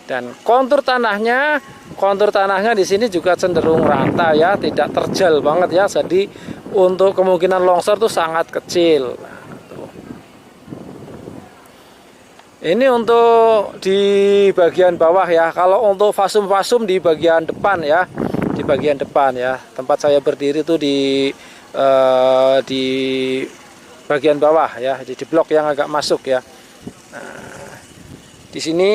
Dan kontur tanahnya di sini juga cenderung rata ya, tidak terjal banget ya. Jadi untuk kemungkinan longsor tuh sangat kecil. Ini untuk di bagian bawah ya. Kalau untuk fasum-fasum di bagian depan ya, di bagian depan ya. Tempat saya berdiri tuh di bagian bawah ya, di blok yang agak masuk ya. Nah, di sini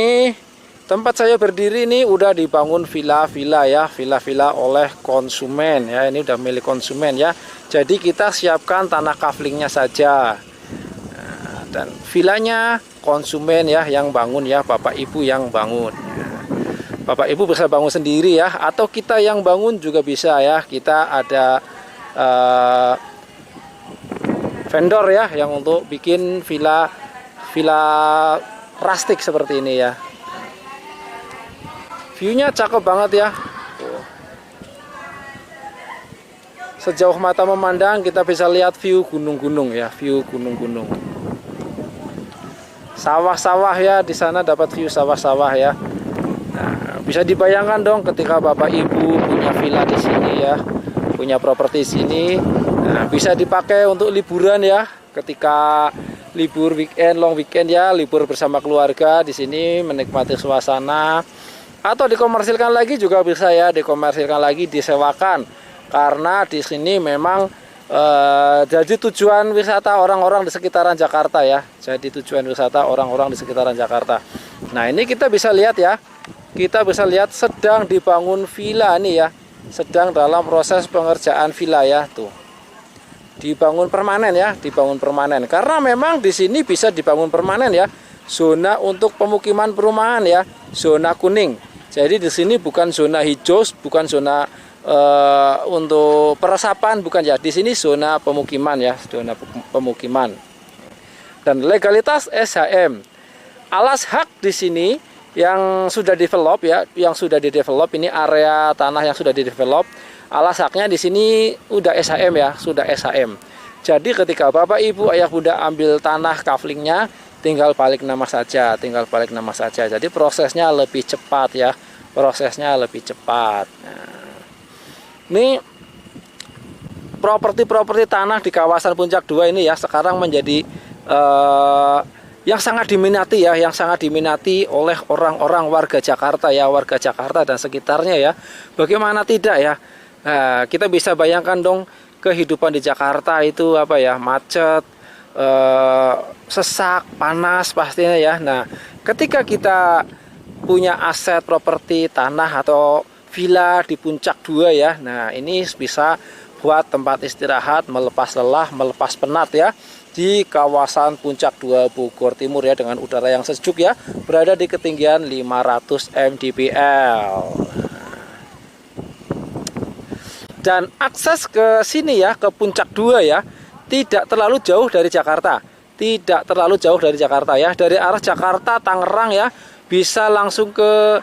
tempat saya berdiri ini udah dibangun villa-villa ya, villa-villa oleh konsumen ya. Ini udah milik konsumen ya. Jadi kita siapkan tanah kaflingnya saja. Nah, dan villanya konsumen ya yang bangun ya, Bapak Ibu yang bangun. Bapak Ibu bisa bangun sendiri ya, atau kita yang bangun juga bisa ya. Kita ada vendor ya yang untuk bikin villa rustik seperti ini ya. Viewnya cakep banget ya. Sejauh mata memandang kita bisa lihat view gunung-gunung ya, view gunung-gunung. Sawah-sawah ya, di sana dapat view sawah-sawah ya. Nah, bisa dibayangkan dong ketika Bapak Ibu punya villa di sini ya, punya properti sini. Nah, bisa dipakai untuk liburan ya, ketika libur weekend, long weekend ya, libur bersama keluarga di sini menikmati suasana. Atau dikomersilkan lagi juga bisa ya, dikomersilkan lagi, disewakan. Karena di sini memang jadi tujuan wisata orang-orang di sekitaran Jakarta ya. Jadi tujuan wisata orang-orang di sekitaran Jakarta. Nah, ini kita bisa lihat ya. Kita bisa lihat sedang dibangun villa nih ya. Sedang dalam proses pengerjaan villa ya, tuh. Dibangun permanen ya, dibangun permanen. Karena memang di sini bisa dibangun permanen ya. Zona untuk pemukiman perumahan ya, zona kuning. Jadi di sini bukan zona hijau, bukan zona untuk peresapan, bukan ya. Di sini zona pemukiman ya, zona pemukiman. Dan legalitas SHM. Alas hak di sini yang sudah develop ya, yang sudah didevelop, ini area tanah yang sudah didevelop. Alas haknya di sini udah SHM ya, sudah SHM. Jadi ketika Bapak Ibu Ayah Bunda ambil tanah kaflingnya, tinggal balik nama saja, tinggal balik nama saja. Jadi prosesnya lebih cepat ya, prosesnya lebih cepat. Nah, ini properti-properti tanah di kawasan Puncak 2 ini ya sekarang menjadi yang sangat diminati ya, yang sangat diminati oleh orang-orang warga Jakarta ya, warga Jakarta dan sekitarnya ya. Bagaimana tidak ya? Nah, kita bisa bayangkan dong kehidupan di Jakarta itu apa ya, macet, sesak, panas pastinya ya. Nah, ketika kita punya aset properti tanah atau villa di Puncak 2 ya. Nah, ini bisa buat tempat istirahat, melepas lelah, melepas penat ya. Di kawasan Puncak 2 Bogor Timur ya, dengan udara yang sejuk ya, berada di ketinggian 500 mdpl. Dan akses ke sini ya, ke Puncak 2 ya, tidak terlalu jauh dari Jakarta. Tidak terlalu jauh dari Jakarta ya. Dari arah Jakarta Tangerang ya, bisa langsung ke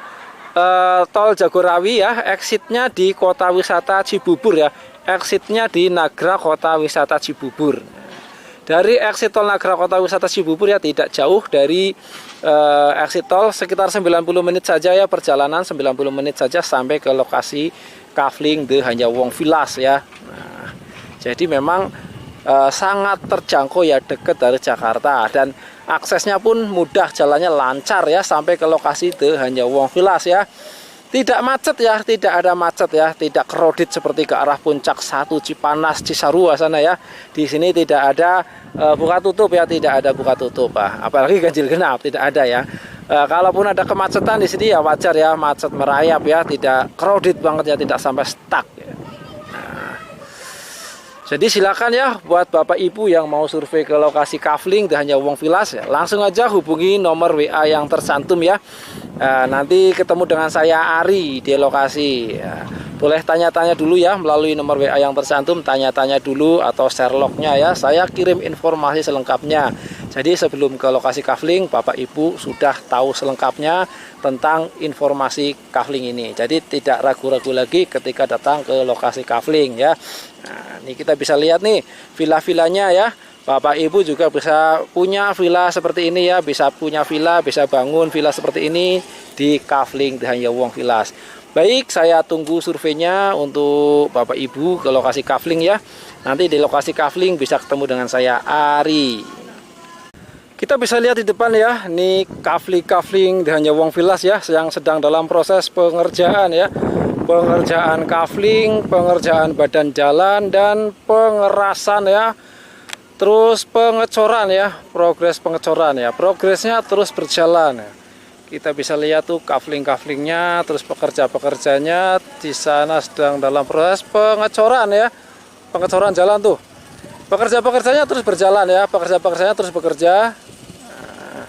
tol Jagorawi ya, exitnya di kota wisata Cibubur ya, exitnya di Nagra kota wisata Cibubur. Dari exit tol Nagra kota wisata Cibubur ya, tidak jauh dari exit tol, sekitar 90 menit saja ya, perjalanan 90 menit saja sampai ke lokasi kafling The Hanyawong Villas ya. Nah, jadi memang sangat terjangkau ya, dekat dari Jakarta, dan aksesnya pun mudah, jalannya lancar ya sampai ke lokasi The Hanyawong Villas ya. Tidak macet ya, tidak ada macet ya, tidak crowded seperti ke arah Puncak 1 Cipanas, Cisarua sana ya. Di sini tidak ada buka tutup ya, tidak ada buka tutup. Apalagi ganjil genap tidak ada ya. Kalaupun ada kemacetan di sini ya wajar ya, macet merayap ya, tidak crowded banget ya, tidak sampai stuck ya. Jadi silakan ya buat Bapak Ibu yang mau survei ke lokasi kafling The Hanyawong Villas ya, langsung aja hubungi nomor WA yang tercantum ya. Nanti ketemu dengan saya Ari di lokasi ya. Boleh tanya-tanya dulu ya melalui nomor WA yang tercantum, tanya-tanya dulu atau share lognya ya. Saya kirim informasi selengkapnya. Jadi sebelum ke lokasi kafling, Bapak Ibu sudah tahu selengkapnya tentang informasi kafling ini. Jadi tidak ragu-ragu lagi ketika datang ke lokasi kafling ya. Nah, ini kita bisa lihat nih villa-villanya ya. Bapak Ibu juga bisa punya villa seperti ini ya, bisa punya villa, bisa bangun villa seperti ini di Kafling The Hanyawong Villas. Baik, saya tunggu surveinya untuk Bapak Ibu ke lokasi Kafling ya. Nanti di lokasi Kafling bisa ketemu dengan saya, Ari. Kita bisa lihat di depan ya, ini Kafling The Hanyawong Villas ya, yang sedang dalam proses pengerjaan ya. Pengerjaan kafling, pengerjaan badan jalan, dan pengerasan ya. Terus pengecoran ya, progres pengecoran ya, progresnya terus berjalan ya. Kita bisa lihat tuh kafling-kaflingnya, terus pekerja-pekerjanya di sana sedang dalam proses pengecoran ya, pengecoran jalan tuh. Pekerja-pekerjanya terus berjalan ya, pekerja-pekerjanya terus bekerja. Nah,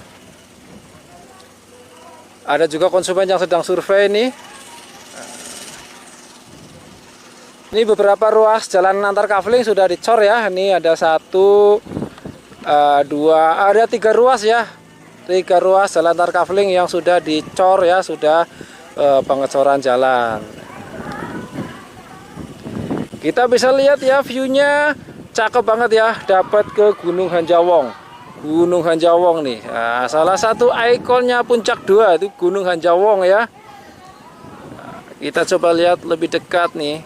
ada juga konsumen yang sedang survei nih. Ini beberapa ruas jalan antar kafling sudah dicor ya. Ini ada 1, 2, ada 3 ruas ya. 3 ruas jalan antar kafling yang sudah dicor ya, sudah pengecoran jalan. Kita bisa lihat ya, view-nya cakep banget ya. Dapat ke Gunung Hanjawong. Gunung Hanjawong nih. Nah, salah satu ikonnya Puncak 2 itu Gunung Hanjawong ya. Nah, kita coba lihat lebih dekat nih.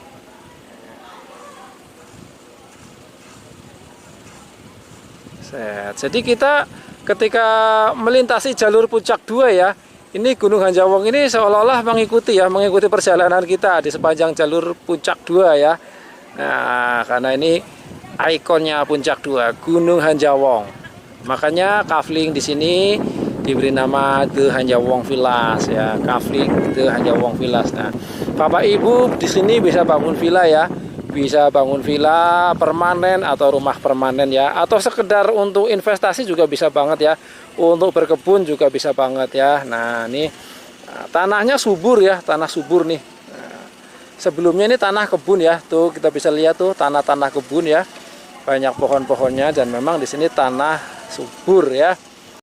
Jadi kita ketika melintasi jalur Puncak 2 ya, ini Gunung Hanjawong ini seolah-olah mengikuti perjalanan kita di sepanjang jalur Puncak 2 ya. Nah, karena ini ikonnya Puncak 2, Gunung Hanjawong. Makanya kafling di sini diberi nama The Hanyawong Villas ya, kafling The Hanyawong Villas. Nah, Bapak Ibu di sini bisa bangun villa ya. Bisa bangun villa permanen atau rumah permanen ya, atau sekedar untuk investasi juga bisa banget ya, untuk berkebun juga bisa banget ya. Nah, ini tanahnya subur ya, tanah subur nih. Nah, sebelumnya ini tanah kebun ya, tuh kita bisa lihat tuh tanah-tanah kebun ya, banyak pohon-pohonnya, dan memang di sini tanah subur ya.